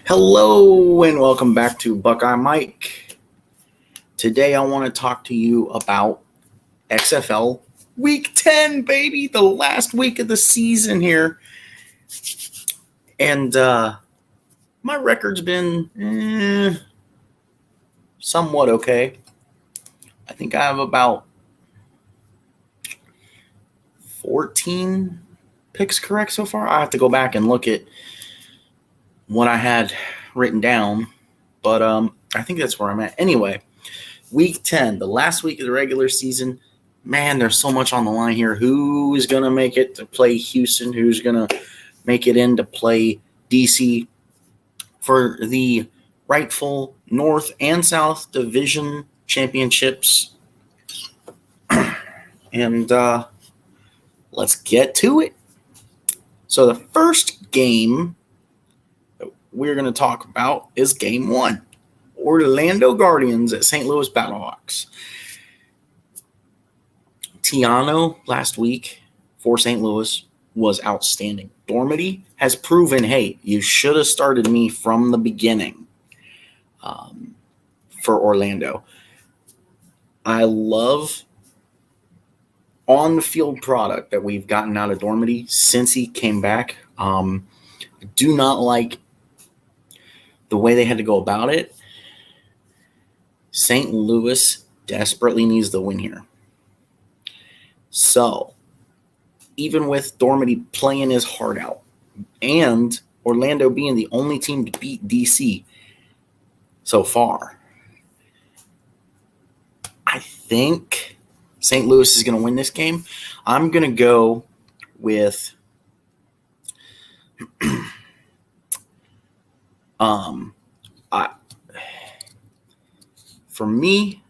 Hello and welcome back to Buckeye Mike. Today I want to talk to you about XFL Week 10, baby, the last week of the season here. And my record's been somewhat okay. I think I have about 14 picks correct so far. I have to go back and look at what I had written down, but I think that's where I'm at. Anyway, Week 10, the last week of the regular season. Man, there's so much on the line here. Who is going to make it to play Houston? Who's going to make it in to play DC for the rightful North and South Division championships? And let's get to it. So the first game that we're going to talk about is Game 1. Orlando Guardians at St. Louis Battlehawks. Tiano last week for St. Louis was outstanding. Dormady has proven, hey, you should have started me from the beginning for Orlando. I love on-the-field product that we've gotten out of Dormady since he came back. I do not like the way they had to go about it. St. Louis desperately needs the win here. So, even with Dormady playing his heart out and Orlando being the only team to beat DC so far, I think St. Louis is going to win this game. I'm going to go with for me,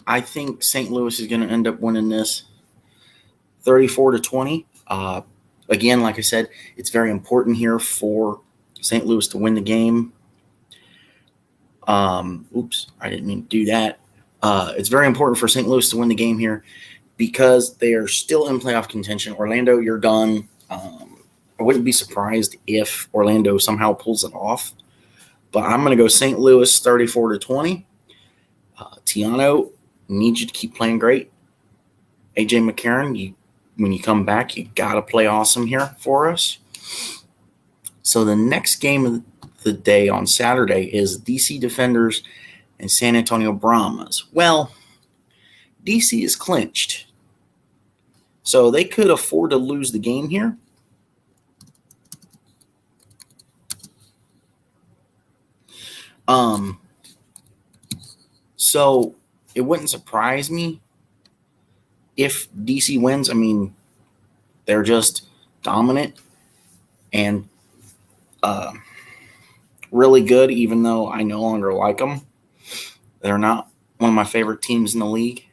I think St. Louis is going to end up winning this 34-20. Again, like I said, it's very important here for St. Louis to win the game. Oops, I didn't mean to do that. It's very important for St. Louis to win the game here because they are still in playoff contention. Orlando, you're done. I wouldn't be surprised if Orlando somehow pulls it off. But I'm going to go St. Louis 34-20. Tiano, need you to keep playing great. AJ McCarron, when you come back, you got to play awesome here for us. So the next game of the day on Saturday is DC Defenders and San Antonio Brahmas. Well, DC is clinched, so they could afford to lose the game here. So it wouldn't surprise me if DC wins. I mean, they're just dominant and really good, even though I no longer like them. They're not one of my favorite teams in the league.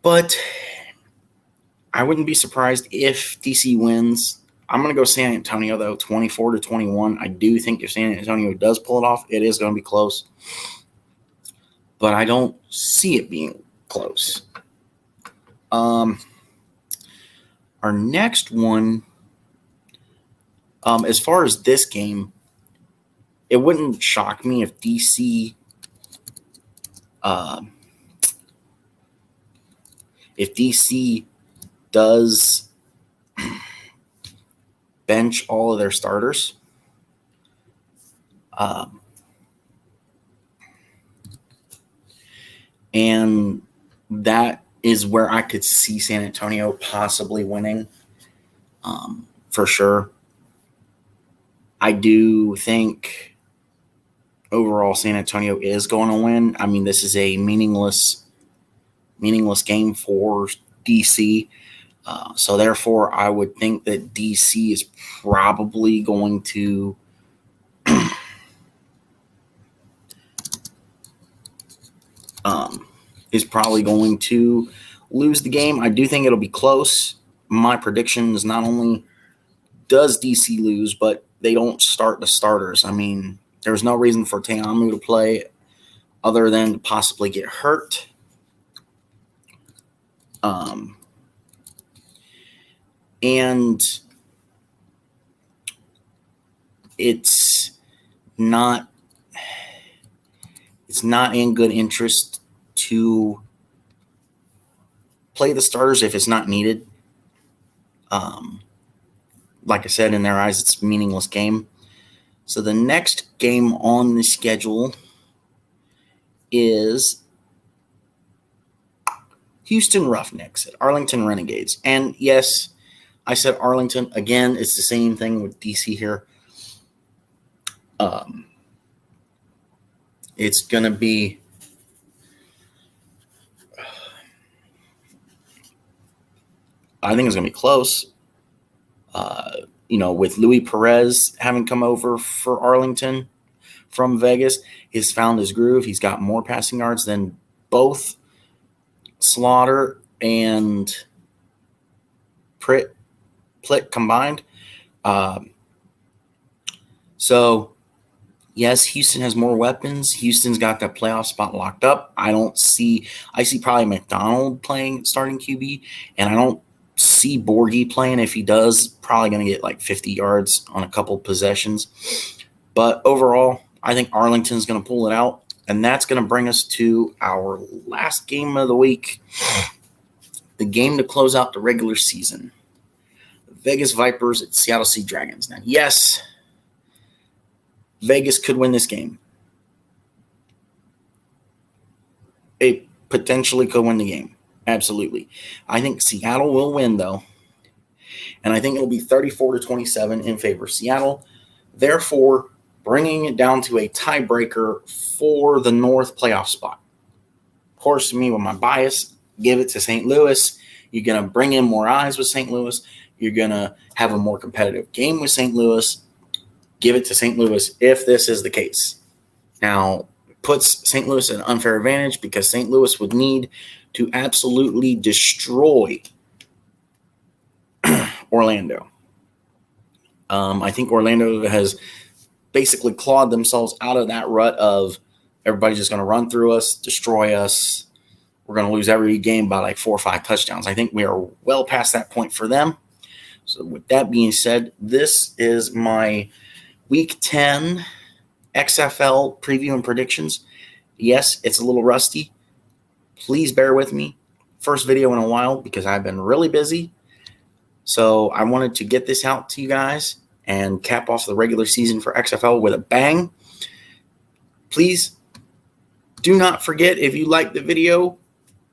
But I wouldn't be surprised if DC wins. I'm going to go San Antonio, though, 24-21. I do think if San Antonio does pull it off, it is going to be close. But I don't see it being close. Our next one, as far as this game, it wouldn't shock me if DC does bench all of their starters. And that is where I could see San Antonio possibly winning for sure. I do think overall San Antonio is going to win. I mean, this is a meaningless game for DC. So therefore, I would think that DC is probably going to lose the game. I do think it'll be close. My prediction is not only does DC lose, but they don't start the starters. I mean, there's no reason for Teamu to play other than to possibly get hurt. And it's not in good interest to play the starters if it's not needed. Like I said, in their eyes, it's a meaningless game. So the next game on the schedule is Houston Roughnecks at Arlington Renegades. And yes, I said Arlington. Again, it's the same thing with DC here. It's going to be I think it's going to be close. With Luis Perez having come over for Arlington from Vegas, he's found his groove. He's got more passing yards than both Slaughter and Plitt combined. So, yes, Houston has more weapons. Houston's got that playoff spot locked up. I see probably McDonald starting QB, and I don't see Borghi playing. If he does, probably going to get like 50 yards on a couple possessions. But overall, I think Arlington's going to pull it out, and that's going to bring us to our last game of the week, the game to close out the regular season. Vegas Vipers at Seattle Sea Dragons. Now, yes, Vegas could win this game. They potentially could win the game. Absolutely. I think Seattle will win, though. And I think it'll be 34-27 in favor of Seattle. Therefore, bringing it down to a tiebreaker for the North playoff spot. Of course, me with my bias, give it to St. Louis. You're going to bring in more eyes with St. Louis. You're going to have a more competitive game with St. Louis. Give it to St. Louis if this is the case. Now, puts St. Louis at an unfair advantage because St. Louis would need to absolutely destroy Orlando. I think Orlando has basically clawed themselves out of that rut of everybody's just going to run through us, destroy us. We're going to lose every game by like 4 or 5 touchdowns. I think we are well past that point for them. So with that being said, this is my Week 10 XFL preview and predictions. Yes, it's a little rusty. Please bear with me. First video in a while because I've been really busy. So I wanted to get this out to you guys and cap off the regular season for XFL with a bang. Please do not forget, if you like the video,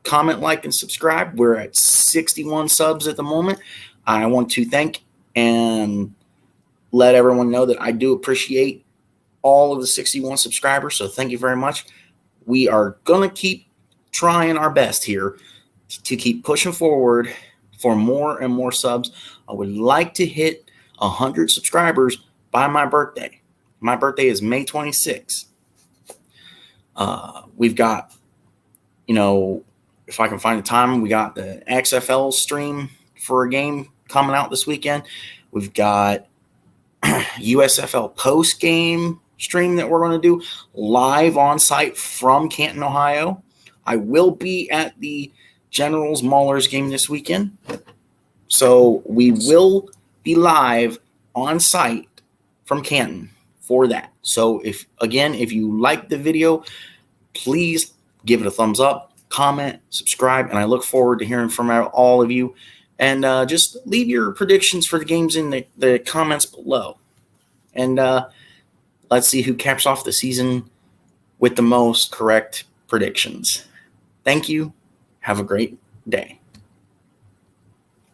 comment, like, and subscribe. We're at 61 subs at the moment. I want to thank and let everyone know that I do appreciate all of the 61 subscribers. So thank you very much. We are going to keep trying our best here to keep pushing forward for more and more subs. I would like to hit 100 subscribers by my birthday. My birthday is May 26th. We've got, if I can find the time, we got the XFL stream for a game coming out this weekend. We've got USFL post-game stream that we're going to do live on site from Canton, Ohio. I will be at the Generals Maulers game this weekend. So we will be live on site from Canton for that. So if you like the video, please give it a thumbs up, comment, subscribe, and I look forward to hearing from all of you. And just leave your predictions for the games in the comments below. And let's see who caps off the season with the most correct predictions. Thank you. Have a great day.